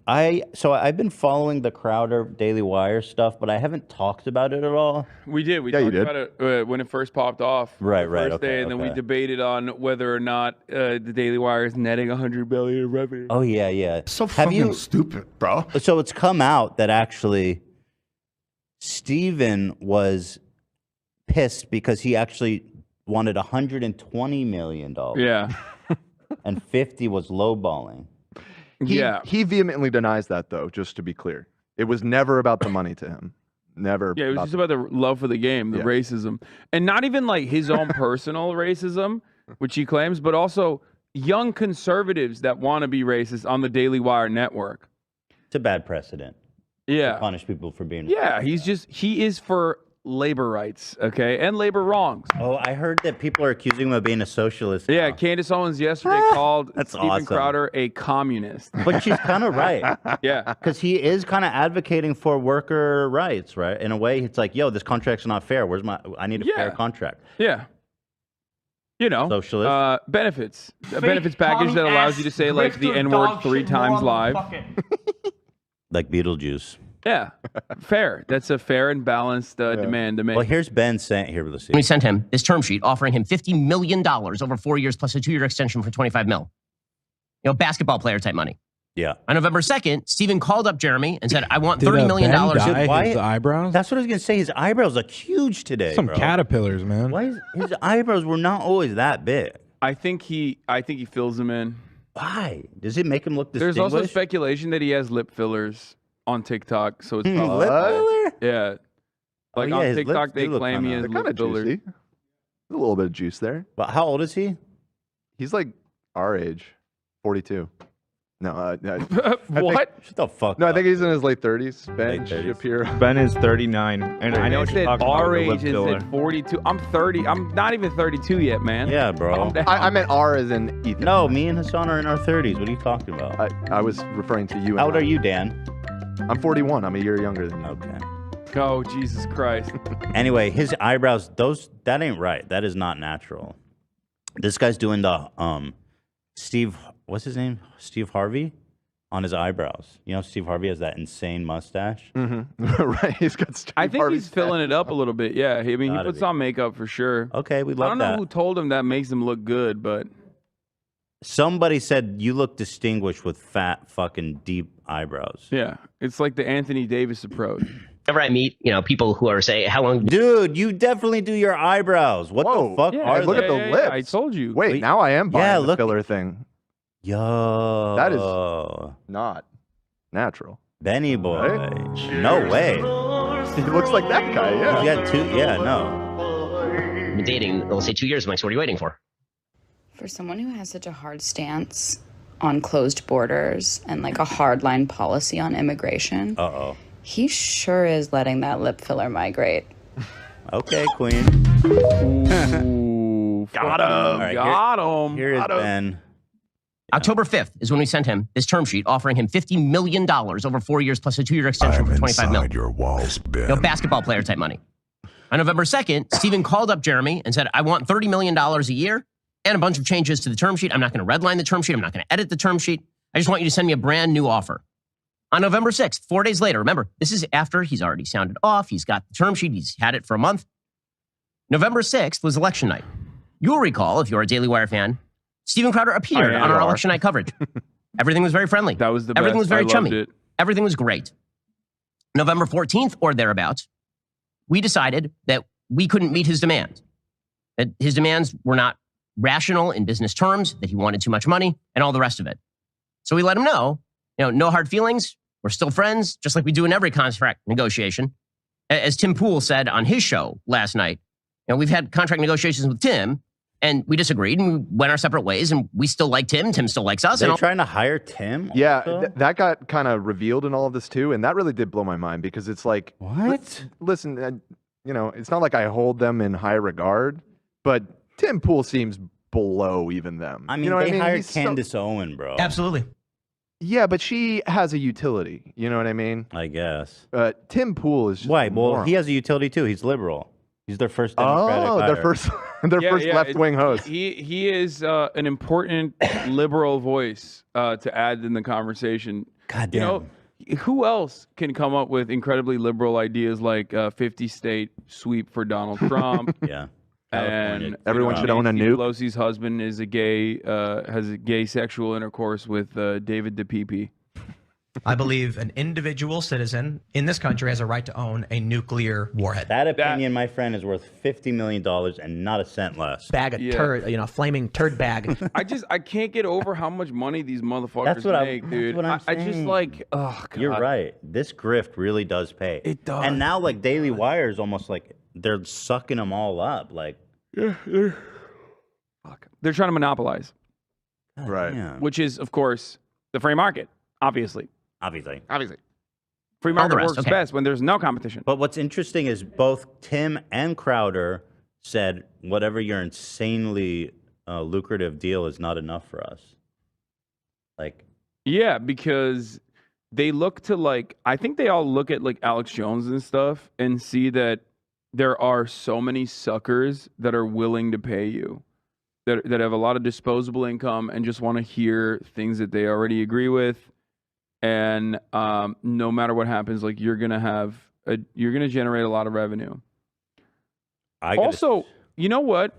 So I've been following the Crowder Daily Wire stuff, but I haven't talked about it at all. We did. We talked about it when it first popped off. Right, the first day, and then we debated on whether or not the Daily Wire is netting $100 billion in revenue. Oh yeah. So fucking stupid, bro. So it's come out that actually Steven was pissed because he actually wanted $120 million. Yeah. And 50 was lowballing. He vehemently denies that, though, just to be clear. It was never about the money to him. Never. Yeah, it was just about the love for the game, the racism. And not even like his own personal racism, which he claims, but also young conservatives that want to be racist on the Daily Wire network. It's a bad precedent. Yeah. To punish people for being racist. He is for labor rights, okay, and labor wrongs. Oh, I heard that people are accusing him of being a socialist. Yeah, Candace Owens yesterday called Steven Crowder a communist. But she's kind of right. Yeah. Because he is kind of advocating for worker rights, right? In a way, it's like, yo, this contract's not fair. I need a fair contract. Yeah. You know, socialist benefits. A benefits package that allows you to say like the N-word 3 times live. Like Beetlejuice. Yeah, fair. That's a fair and balanced demand to make. Well, here's Ben saying, here, let's see. We sent him this term sheet offering him $50 million over 4 years plus a 2-year extension for $25 million. You know, basketball player type money. Yeah. On November 2nd, Steven called up Jeremy and said, I want $30 million. Why his eyebrows? That's what I was going to say. His eyebrows look huge today, Some bro. caterpillars, man. Why his eyebrows were not always that big. I think he fills them in. Why? Does it make him look distinguished? There's also speculation that he has lip fillers on TikTok, so it's probably lip filler? Yeah, like on TikTok they claim he has lip fillers. Juicy. A little bit of juice there. But how old is he? He's like our age, 42. No, what? Shut the fuck No, up. I think he's in his late 30s. Ben Late 30s. Shapiro. Ben is 39, and I know what you're said talking our about. age is at 42. I'm 30. I'm not even 32 yet, man. Yeah, bro. I meant R as in Ethan. No, me and Hassan are in our 30s. What are you talking about? I was referring to you. How old are you, Dan? I'm 41. I'm a year younger than you. Okay. Oh, Jesus Christ. Anyway, his eyebrows, that ain't right. That is not natural. This guy's doing the Steve, what's his name? Steve Harvey on his eyebrows. You know, Steve Harvey has that insane mustache. Right. He's got Steve I think Harvey's he's filling it up a little bit. Yeah. I mean, he puts on makeup for sure. Okay, we I love don't that. know who told him that makes him look good, but Somebody said you look distinguished with fat, fucking deep eyebrows. yeah, it's like the Anthony Davis approach. Whenever I meet, you know, people who are saying, how long... Dude, you definitely do your eyebrows. What the fuck are look they? at the lips. I told you. Wait, now I am buying the look. filler thing. Yo. That is not natural. Benny boy. Right? No way. He looks like that guy, yeah. You got 2, no. I've been dating, let's say 2 years. I'm like, so what are you waiting for? For someone who has such a hard stance on closed borders and like a hardline policy on immigration, he sure is letting that lip filler migrate. Okay, queen. Ooh, Got him. All right, got him. Here is Ben. October 5th is when we sent him this term sheet offering him $50 million over 4 years plus a 2-year extension for $25 million. Your walls, Ben. You know, basketball player type money. On November 2nd, Steven called up Jeremy and said, I want $30 million a year and a bunch of changes to the term sheet. I'm not going to redline the term sheet. I'm not going to edit the term sheet. I just want you to send me a brand new offer. On November 6th, 4 days later, remember, this is after he's already sounded off. He's got the term sheet. He's had it for a month. November 6th was election night. You'll recall, if you're a Daily Wire fan, Steven Crowder appeared on our election night coverage. Everything was very friendly. That was the Everything best. was very I loved chummy. it. Everything was great. November 14th or thereabouts, we decided that we couldn't meet his demands. That his demands were not rational in business terms, that he wanted too much money, and all the rest of it. So we let him know, no hard feelings. We're still friends, just like we do in every contract negotiation. As Tim Pool said on his show last night, we've had contract negotiations with Tim, and we disagreed, and we went our separate ways, and we still like Tim. Tim still likes us. They're trying to hire Tim? Yeah, that got kind of revealed in all of this, too, and that really did blow my mind, because it's like... What? Listen, it's not like I hold them in high regard, but Tim Pool seems below even them. I mean, they hired Candace Owen, bro. Absolutely. Yeah, but she has a utility. You know what I mean? I guess. Tim Pool is just Why? Well, he has a utility, too. He's liberal. He's their first Democratic hire. their first left-wing host. He is an important liberal voice to add in the conversation. God You damn. know, who else can come up with incredibly liberal ideas like 50-state sweep for Donald Trump? Yeah. California. And Everyone should own a Nancy nuke. Pelosi's husband is a gay, has a gay sexual intercourse with David DePipe. I believe an individual citizen in this country has a right to own a nuclear warhead. That opinion, my friend, is worth $50 million and not a cent less. Bag of turd, flaming turd bag. I can't get over how much money these motherfuckers That's what make, that's dude. what I'm I just saying. like, oh god. You're right. This grift really does pay. It does. And now, like, Daily Wire is almost like they're sucking them all up. Like, They're trying to monopolize, Right. yeah. which is, of course, the free market. Obviously, Obviously. free All market the rest, works okay. best when there's no competition. But what's interesting is both Tim and Crowder said whatever your insanely lucrative deal is not enough for us. Like, Yeah, because they look to like, I think they all look at like Alex Jones and stuff and see that there are so many suckers that are willing to pay you, that have a lot of disposable income and just want to hear things that they already agree with. And no matter what happens, like you're gonna generate a lot of revenue. Also, you know what?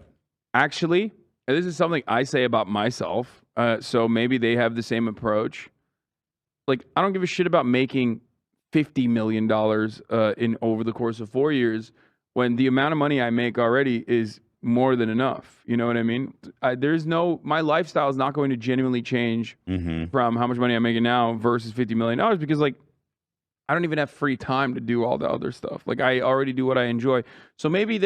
Actually, and this is something I say about myself. So maybe they have the same approach. Like, I don't give a shit about making $50 million in over the course of 4 years when the amount of money I make already is more than enough. You know what I mean? My lifestyle is not going to genuinely change from how much money I'm making now versus $50 million because, like, I don't even have free time to do all the other stuff. Like, I already do what I enjoy. So maybe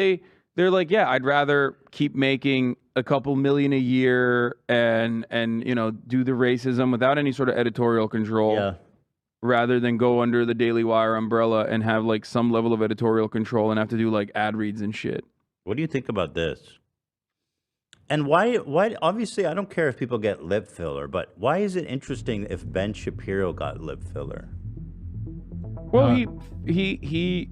they're like, yeah, I'd rather keep making a couple million a year and you know, do the racism without any sort of editorial control rather than go under the Daily Wire umbrella and have like some level of editorial control and have to do like ad reads and shit. what do you think about this? And why obviously I don't care if people get lip filler, but why is it interesting if Ben Shapiro got lip filler? Well, he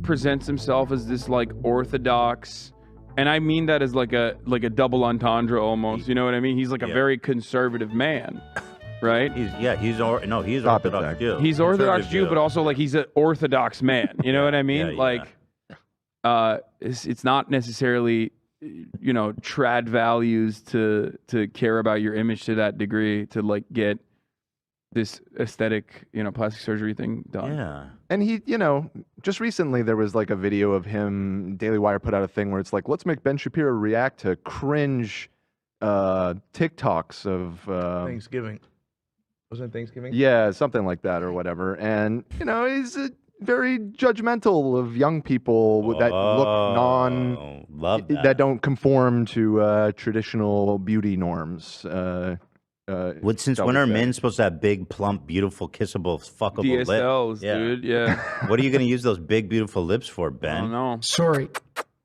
presents himself as this like orthodox, and I mean that as like a double entendre almost. You know what I mean? He's like a very conservative man, right? He's Orthodox Jew. He's Orthodox Jew, but also like he's an Orthodox man. You know what I mean? It's not necessarily, you know, trad values to care about your image to that degree to like get this aesthetic, you know, plastic surgery thing done. Yeah. And he, you know, just recently there was like a video of him, Daily Wire put out a thing where it's like, let's make Ben Shapiro react to cringe TikToks of Thanksgiving. Wasn't it Thanksgiving? Yeah, something like that or whatever. And, you know, he's very judgmental of young people that look that don't conform to traditional beauty norms. Since when are men supposed to have big, plump, beautiful, kissable, fuckable DSLs, lips? dude, yeah. What are you going to use those big, beautiful lips for, Ben? I don't know. Sorry.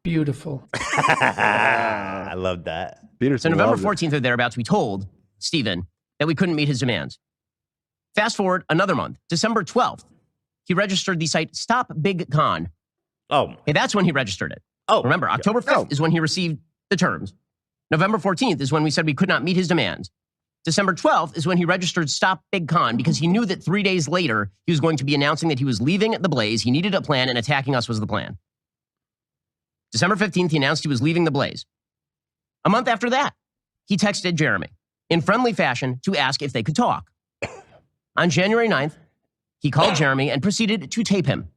Beautiful. I love that. So November 14th or thereabouts, we told Stephen that we couldn't meet his demands. Fast forward another month, December 12th, he registered the site Stop Big Con. Oh. Hey, that's when he registered it. Oh. Remember, October 5th is when he received the terms. November 14th is when we said we could not meet his demands. December 12th is when he registered Stop Big Con because he knew that 3 days later he was going to be announcing that he was leaving the Blaze. He needed a plan and attacking us was the plan. December 15th, he announced he was leaving the Blaze. A month after that, he texted Jeremy in friendly fashion to ask if they could talk. On January 9th, he called Jeremy and proceeded to tape him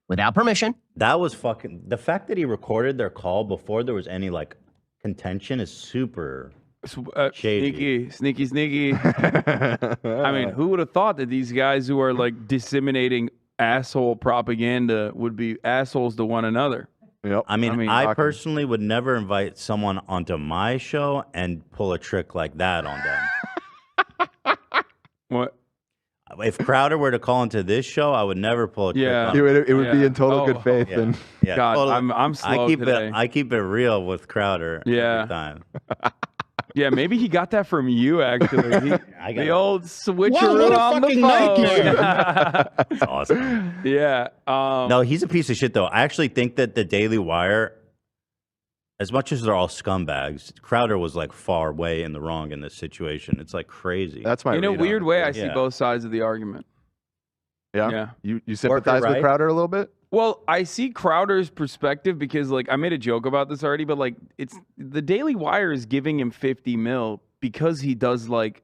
without permission. That was fucking... The fact that he recorded their call before there was any, like, contention is super... Sneaky. I mean, who would have thought that these guys who are like disseminating asshole propaganda would be assholes to one another? Yep. I mean, I personally would never invite someone onto my show and pull a trick like that on them. What? If Crowder were to call into this show, I would never pull a trick on it him. would be in total good faith. Yeah. And Yeah, God, totally. I'm slow today. I keep it real with Crowder every time. Yeah, maybe he got that from you, actually. The old switcheroo Wow, what a on the fucking phone. nightmare. That's awesome. Yeah. No, he's a piece of shit, though. I actually think that the Daily Wire, as much as they're all scumbags, Crowder was like far way in the wrong in this situation. It's like crazy. That's my In a read on weird it. way, I see both sides of the argument. Yeah. You sympathize with right? Crowder a little bit? Well, I see Crowder's perspective because, like, I made a joke about this already, but like, it's the Daily Wire is giving him 50 mil because he does like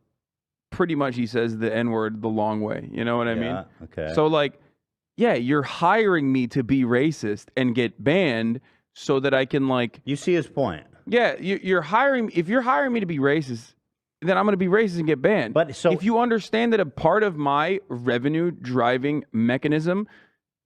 pretty much he says the N-word the long way. You know what I mean? Okay. So like, yeah, you're hiring me to be racist and get banned so that I can like. You see his point. Yeah, you're hiring. If you're hiring me to be racist, then I'm going to be racist and get banned. But so if you understand that a part of my revenue driving mechanism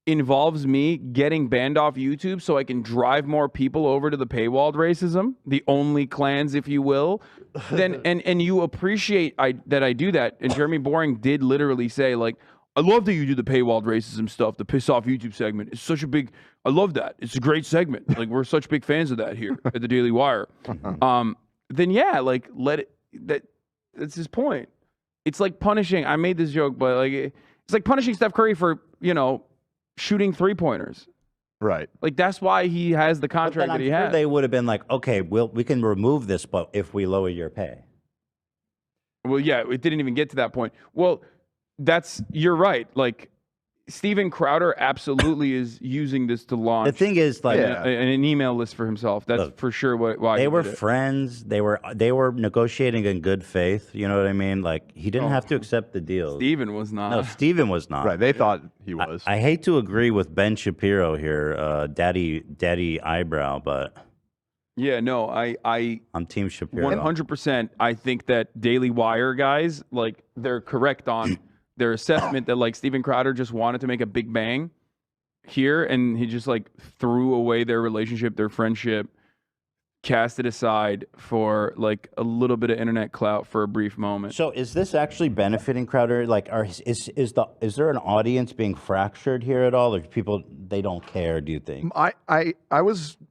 involves me getting banned off YouTube so I can drive more people over to the paywalled racism, the only clans, if you will, then and you appreciate that I do that. And Jeremy Boring did literally say, like, I love that you do the paywalled racism stuff, the piss off YouTube segment. It's such a big, I love that. It's a great segment. Like, we're such big fans of that here at the Daily Wire. Then yeah, like that's his point. It's like punishing, I made this joke, but like, it's like punishing Steph Curry for, shooting 3-pointers. Right. Like, that's why he has the contract that he has. They would have been like, okay, we can remove this, but if we lower your pay. Well, yeah, it didn't even get to that point. Well, you're right. Like, Steven Crowder absolutely is using this to launch. The thing is, like, an email list for himself. That's for sure why they he were did it. friends. They were negotiating in good faith. You know what I mean? Like, he didn't have to accept the deal. Steven was not. No, Steven was not. Right. They thought he was. I hate to agree with Ben Shapiro here, Daddy Eyebrow, but yeah, no, I'm Team Shapiro. 100%. I think that Daily Wire guys, like, they're correct on their assessment that, like, Steven Crowder just wanted to make a big bang here, and he just, like, threw away their relationship, their friendship, cast it aside for, like, a little bit of internet clout for a brief moment. So is this actually benefiting Crowder? Like, is there an audience being fractured here at all, or people, they don't care? Do you think? I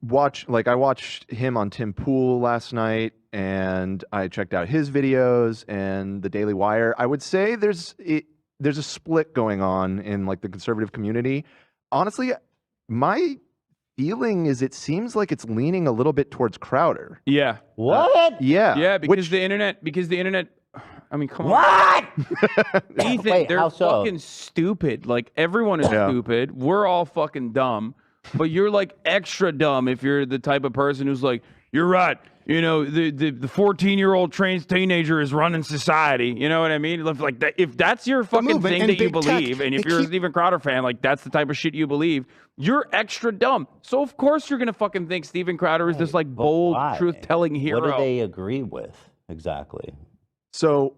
watched him on Tim Pool last night, and I checked out his videos and the Daily Wire. I would say there's a split going on in, like, the conservative community. Honestly, my feeling is it seems like it's leaning a little bit towards Crowder. Yeah. What? Yeah. Yeah, because the internet, I mean, come on. What? Ethan, Wait, they're how so? fucking stupid. Like, everyone is stupid. We're all fucking dumb. But you're, like, extra dumb if you're the type of person who's like, you're right. The 14-year-old trans teenager is running society. You know what I mean? Like, if that's your fucking thing that you believe, and if you're a Steven Crowder fan, like, that's the type of shit you believe, you're extra dumb. So of course you're gonna fucking think Steven Crowder is this, like, bold, truth-telling hero. What do they agree with exactly? So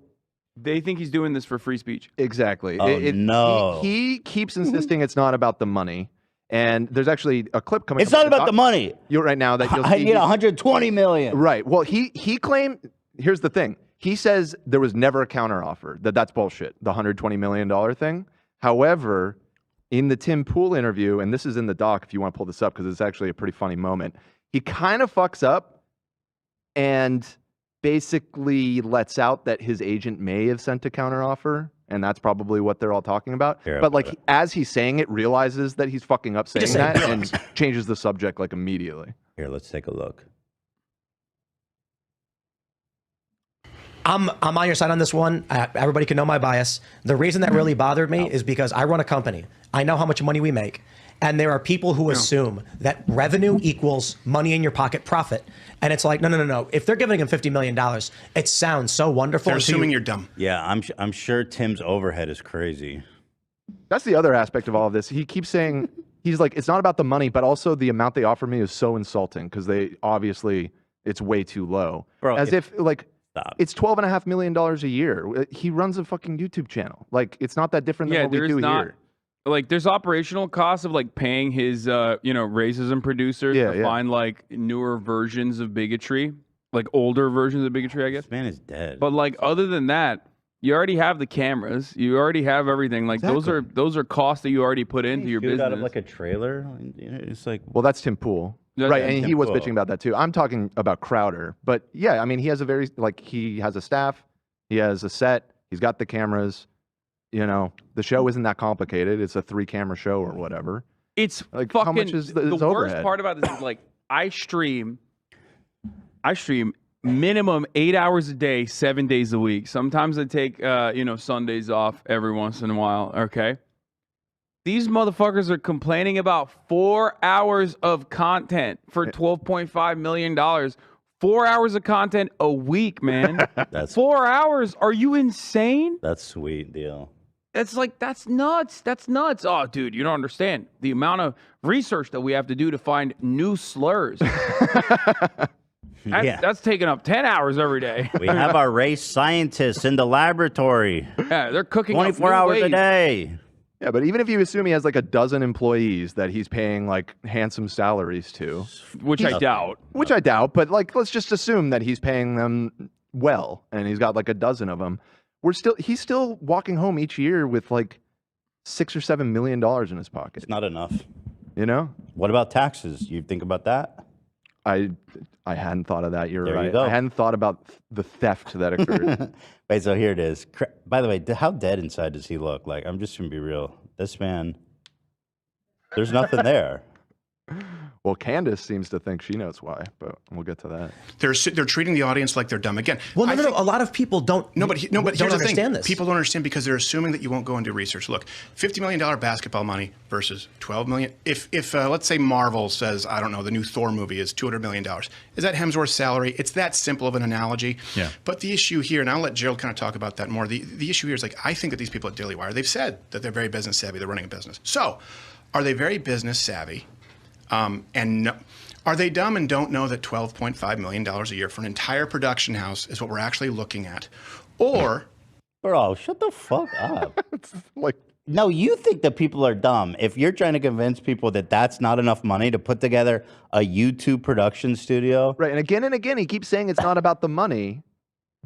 they think he's doing this for free speech. Exactly. Oh, no. He keeps insisting it's not about the money. And there's actually a clip coming. It's not about the money. You're right now that you'll see. I need 120 million. Right. Well, he claimed. Here's the thing. He says there was never a counteroffer. That's bullshit. The $120 million thing. However, in the Tim Pool interview, and this is in the doc if you want to pull this up because it's actually a pretty funny moment. He kind of fucks up and basically lets out that his agent may have sent a counteroffer. And that's probably what they're all talking about. But, like, as he's saying it, realizes that he's fucking up saying that and changes the subject, like, immediately. Here, let's take a look. I'm on your side on this one. Everybody can know my bias. The reason that really bothered me is because I run a company. I know how much money we make. And there are people who assume that revenue equals money in your pocket profit. And it's like, no. If they're giving him $50 million, it sounds so wonderful. They're assuming you're dumb. Yeah, I'm sure Tim's overhead is crazy. That's the other aspect of all of this. He keeps saying, he's like, it's not about the money, but also the amount they offer me is so insulting because it's way too low. Bro, As if like, stop. It's $12.5 million a year. He runs a fucking YouTube channel. Like, it's not that different than what we do here. Like, there's operational costs of, like, paying his, racism producers to find, like, newer versions of bigotry, like older versions of bigotry, I guess. This man is dead. But, like, other than that, you already have the cameras. You already have everything. Like, those are costs that you already put into your business. Out of, like, a trailer. It's like, well, that's Tim Pool. Right, and he was bitching about that too. I'm talking about Crowder. But yeah, I mean, he has he has a staff, he has a set, he's got the cameras. The show isn't that complicated. It's a 3-camera show or whatever. It's like, fucking, how much is the worst overhead? part about this is, like, I stream minimum 8 hours a day, 7 days a week. Sometimes I take Sundays off every once in a while. Okay. These motherfuckers are complaining about 4 hours of content for $12.5 million. 4 hours of content a week, man. That's 4 hours. Are you insane? That's sweet deal. That's like, that's nuts. That's nuts. Oh, dude, you don't understand the amount of research that we have to do to find new slurs. That's taking up 10 hours every day. We have our race scientists in the laboratory. Yeah, they're cooking 24 hours a day. Yeah, but even if you assume he has like a dozen employees that he's paying like handsome salaries to, which I doubt. Which I doubt, but like let's just assume that he's paying them well and he's got like a dozen of them. He's still walking home each year with like $6 or $7 million in his pocket. It's not enough. You know? What about taxes? You think about that? I hadn't thought of that. You're There right. you go. I hadn't thought about the theft that occurred. Wait, so here it is. By the way, how dead inside does he look? Like, I'm just gonna be real. This man, there's nothing there. Well, Candace seems to think she knows why, but we'll get to that. They're treating the audience like they're dumb again. Well, no. A lot of people don't. No, but here's don't the understand thing. this. People don't understand because they're assuming that you won't go and do research. Look, $50 million basketball money versus $12 million. If let's say Marvel says, I don't know, the new Thor movie is $200 million, is that Hemsworth's salary? It's that simple of an analogy. Yeah. But the issue here, and I'll let Gerald kind of talk about that more. The issue here is like I think that these people at Daily Wire, they've said that they're very business savvy. They're running a business. So, are they very business savvy? Are they dumb and don't know that $12.5 million a year for an entire production house is what we're actually looking at? Or... Bro, shut the fuck up. Like, no, you think that people are dumb. If you're trying to convince people that that's not enough money to put together a YouTube production studio. Right, and again, he keeps saying it's not about the money,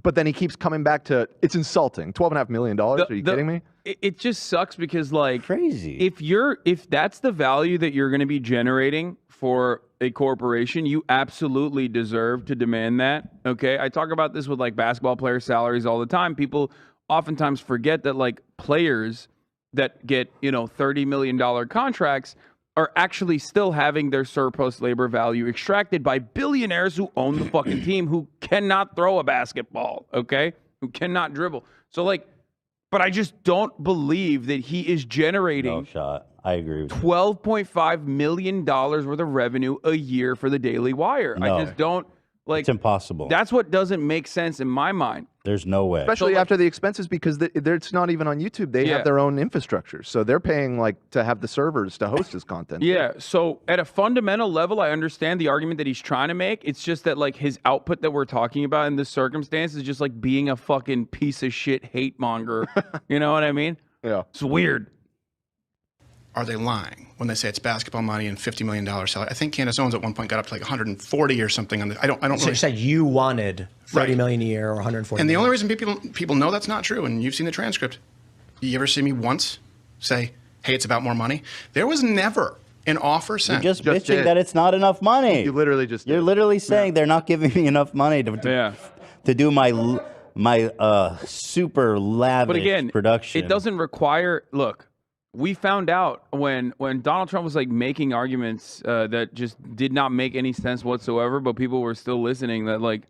but then he keeps coming back to, it's insulting. $12.5 million? Are you kidding me? It just sucks because, like... Crazy. If that's the value that you're going to be generating for a corporation, you absolutely deserve to demand that. Okay, I talk about this with like basketball player salaries all the time. People oftentimes forget that like players that get $30 million contracts are actually still having their surplus labor value extracted by billionaires who own the fucking team, who cannot throw a basketball. Okay, who cannot dribble. So like, but I just don't believe that he is generating. No shot. I agree with you. $12.5 million worth of revenue a year for the Daily Wire. No. I just don't like. It's impossible. That's what doesn't make sense in my mind. There's no way. Especially after the expenses, because it's not even on YouTube. They have their own infrastructure. So they're paying like to have the servers to host his content. Yeah. So at a fundamental level, I understand the argument that he's trying to make. It's just that like his output that we're talking about in this circumstance is just like being a fucking piece of shit hate monger. You know what I mean? Yeah. It's weird. Are they lying when they say it's basketball money and $50 million salary? I think Candace Owens at one point got up to like 140 or something on the. I don't So really. you said you wanted $30 million a year or 140. And the only reason people know that's not true, and you've seen the transcript. You ever see me once say, "Hey, it's about more money"? There was never an offer sent. You're just bitching that it's not enough money. You literally just. You're literally saying they're not giving me enough money to do my super lavish production. It doesn't require. Look, we found out when Donald Trump was like making arguments that just did not make any sense whatsoever, but people were still listening. That like,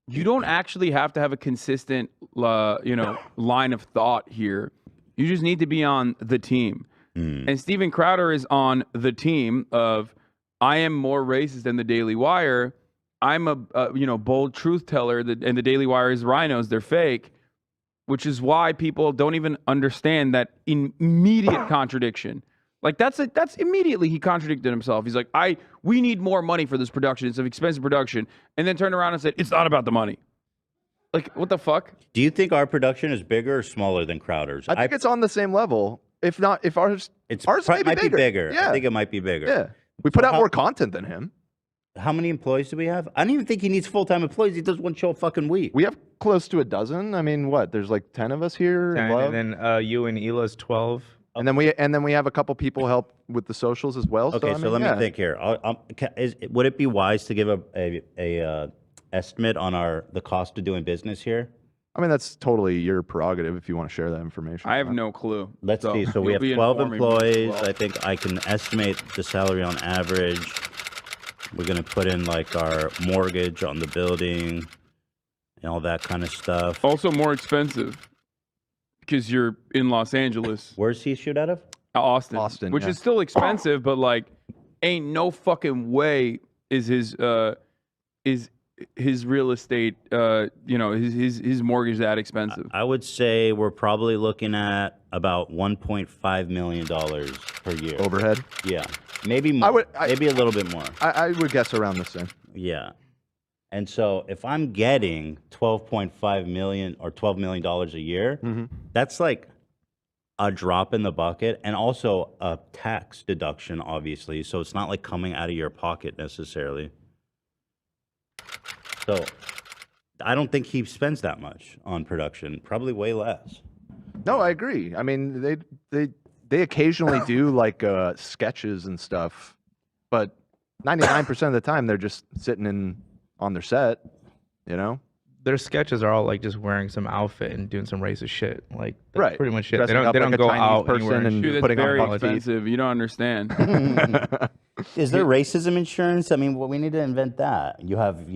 you don't actually have to have a consistent, line of thought here. You just need to be on the team. And Steven Crowder is on the team of, I am more racist than the Daily Wire. I'm a bold truth teller, and the Daily Wire is rhinos. They're fake, which is why people don't even understand that immediate contradiction. Like that's immediately he contradicted himself. He's like, we need more money for this production. It's an expensive production, and then turned around and said it's not about the money. Like what the fuck? Do you think our production is bigger or smaller than Crowder's? I think it's on the same level. If not, if ours might be bigger. Yeah. I think it might be bigger. Yeah, we put out more content than him. How many employees do we have? I don't even think he needs full-time employees. He does one show a fucking week. We have close to a dozen. I mean, what? There's like 10 of us here. 10, and then you and Ela's 12. And then we have a couple people help with the socials as well. Okay, so let me think here. Would it be wise to give a estimate on the cost of doing business here? I mean, that's totally your prerogative if you want to share that information. I have no clue. Let's see. So we have 12 employees. I think I can estimate the salary on average. We're going to put in like our mortgage on the building and all that kind of stuff. Also more expensive because you're in Los Angeles. Where's he shoot out of? Austin, which yeah. is still expensive, but like, ain't no fucking way is his real estate, his mortgage that expensive. I would say we're probably looking at about $1.5 million per year. Overhead? Yeah. Maybe more. Maybe a little bit more. I would guess around the same. Yeah. And so if I'm getting $12.5 million or $12 million a year, that's like a drop in the bucket, and also a tax deduction, obviously. So it's not like coming out of your pocket necessarily. So I don't think he spends that much on production. Probably way less. No, I agree. I mean, they occasionally do like sketches and stuff, but 99% of the time they're just sitting on their set, you know? Their sketches are all like just wearing some outfit and doing some racist shit. Like that's Right. pretty much it. Dressing They up don't like a go Chinese out person anywhere and Dude, that's putting on very politics. expensive. You don't understand. Is there racism insurance? I mean, well, we need to invent that. You have,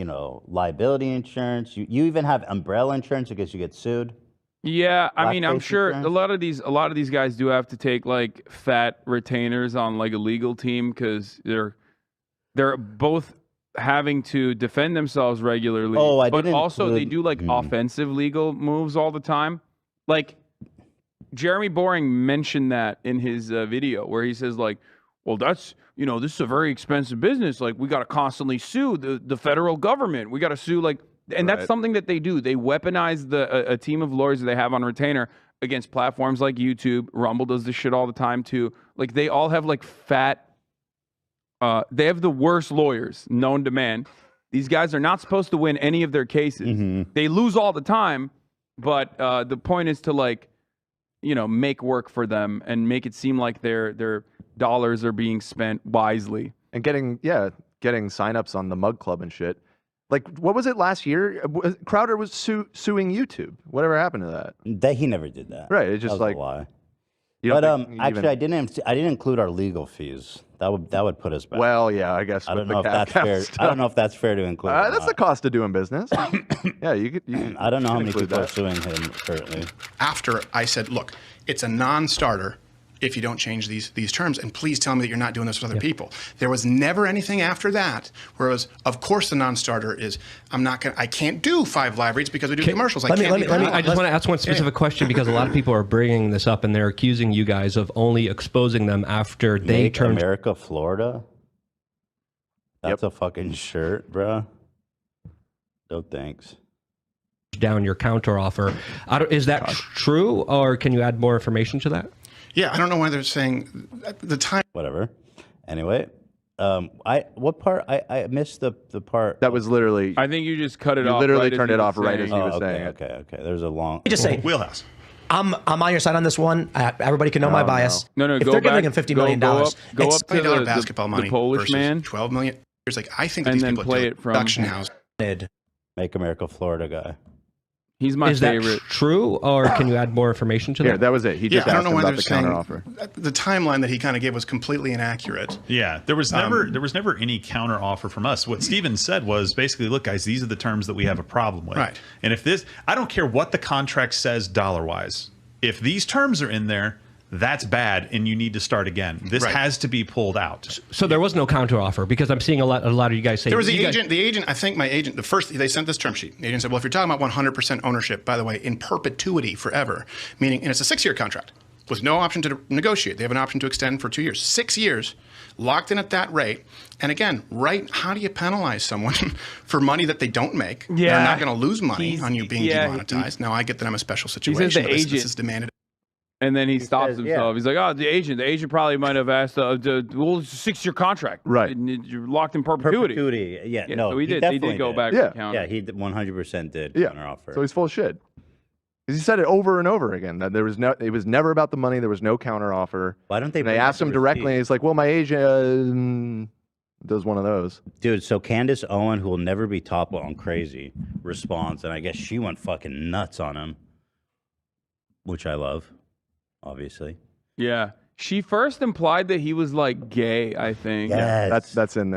liability insurance. You even have umbrella insurance in case you get sued. Yeah, I mean, I'm Blackface sure insurance? a lot of these guys do have to take like fat retainers on like a legal team because they're both having to defend themselves regularly. Oh, I but didn't also they include- do like offensive legal moves all the time. Like Jeremy Boring mentioned that in his video where he says like, well, that's this is a very expensive business. Like we got to constantly sue the federal government. We got to sue like. And that's something that they do. They weaponize a team of lawyers that they have on retainer against platforms like YouTube. Rumble does this shit all the time too. Like they all have like fat. They have the worst lawyers known to man. These guys are not supposed to win any of their cases. They lose all the time, but the point is to like, make work for them and make it seem like their dollars are being spent wisely. And getting signups on the Mug Club and shit. Like, what was it last year? Crowder was suing YouTube. Whatever happened to that? He never did that. Right. It's just That was like a lie. But actually, I didn't include our legal fees. That would put us back. Well, yeah, I guess. I don't with know the if that's cap fair. stuff. I don't know if that's fair to include. or That's not. the cost of doing business. Yeah, you could. I don't know how many include people are that. suing him currently. After I said, look, it's a non-starter if you don't change these terms, and please tell me that you're not doing this with other people. There was never anything after that where it was, of course, the non-starter is, I can't do 5 live reads because we do commercials. I just want to ask one specific question because a lot of people are bringing this up and they're accusing you guys of only exposing them after they Make turn America Florida. That's a fucking shirt, bro. No thanks. down your counter offer. Is that true, or can you add more information to that? Yeah, I don't know why they're saying the time. Whatever. Anyway, what part? I missed the part. That was literally. I think you just cut it You off. literally right as turned he it off was right as saying he was it. saying it. Okay. There's a long. Let me just say, wheelhouse. I'm on your side on this one. Everybody can know my bias. No, if go they're back, giving him $50 million, go up it's- to the basketball money Polish versus man, 12 million. It's like I think that and these then people play do it from production house. Make America Florida guy. He's my Is favorite. that true, or can you add more information to Yeah, that? that was it. He just I don't asked know him why about they're the saying counteroffer. the timeline that he kind of gave was completely inaccurate. Yeah, there was never any counter offer from us. What Steven said was basically, look, guys, these are the terms that we have a problem with. Right. And if this, I don't care what the contract says dollar wise. If these terms are in there, that's bad, and you need to start again. This has to be pulled out. So there was no counter offer because I'm seeing a lot of you guys say There was you guys- the agent, I think my agent, they sent this term sheet. The agent said, well, if you're talking about 100% ownership, by the way, in perpetuity forever, meaning, and it's a 6-year contract with no option to negotiate. They have an option to extend for 2 years. 6 years, locked in at that rate. And again, how do you penalize someone for money that they don't make? Yeah. They're not going to lose money on you being demonetized. Now, I get that I'm a special situation. the but this agent- is demanded. And then he stops says, himself. yeah. He's like, "Oh, the agent probably might have asked, well, it's a 6-year contract, Right. And you're locked in perpetuity." Yeah, Yeah, no, so he did. He definitely did go back Yeah. to counter. Yeah, he 100% did Yeah. counteroffer. So he's full of shit. 'Cause he said it over and over again that it was never about the money. There was no counteroffer. Why don't they? And they bring asked up him the directly, and receipt? he's like, "Well, my agent does one of those." Dude, so Candace Owen, who will never be toppled on Crazy, responds, and I guess she went fucking nuts on him, which I love, obviously. Yeah. She first implied that he was like gay, I think. Yes. That's in there.